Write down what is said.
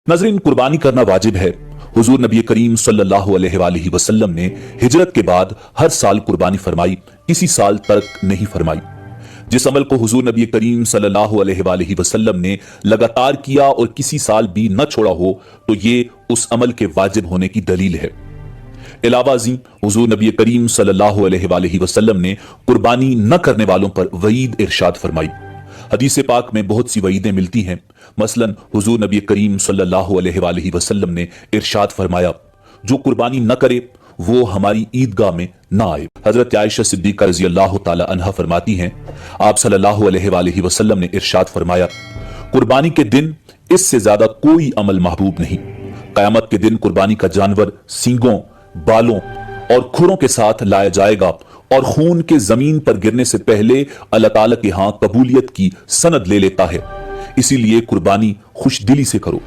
नजरीन, कुर्बानी करना वाजिब है। हुजूर नबी करीम सल्लल्लाहु अलैहि वसल्लम ने हिजरत के बाद हर साल कुर्बानी फरमाई, किसी साल तर्क नहीं फरमाई। जिस अमल को हुजूर नबी करीम सल्लल्लाहु अलैहि वसल्लम ने लगातार किया और किसी साल भी न छोड़ा हो, तो ये उस अमल के वाजिब होने की दलील है। इलावा अज़ीम, हुजूर नबी करीम सल्लल्लाहु अलैहि वसल्लम ने कुर्बानी न करने वालों पर वईद इरशाद फरमाई। हदीस पाक में बहुत सी वईदें मिलती हैं। मसलन हुजूर नबी करीम सल्लल्लाहु अलैहि वसल्लम ने इरशाद फरमाया, जो कुर्बानी न करे वो हमारी ईदगाह में ना आए। हजरत आयशा सिद्दीका रज़ी अल्लाह ताला अन्हा फरमाती हैं, आप सल्लल्लाहु अलैहि वसल्लम ने इरशाद फरमाया, कुर्बानी के दिन इससे ज्यादा कोई अमल महबूब नहीं। कयामत के दिन कुर्बानी का जानवर सींगों, बालों और खुरों के साथ लाया जाएगा और खून के जमीन पर गिरने से पहले अल्लाह ताला के यहां कबूलियत की सनद ले लेता है। इसीलिए कुर्बानी खुशदिली से करो।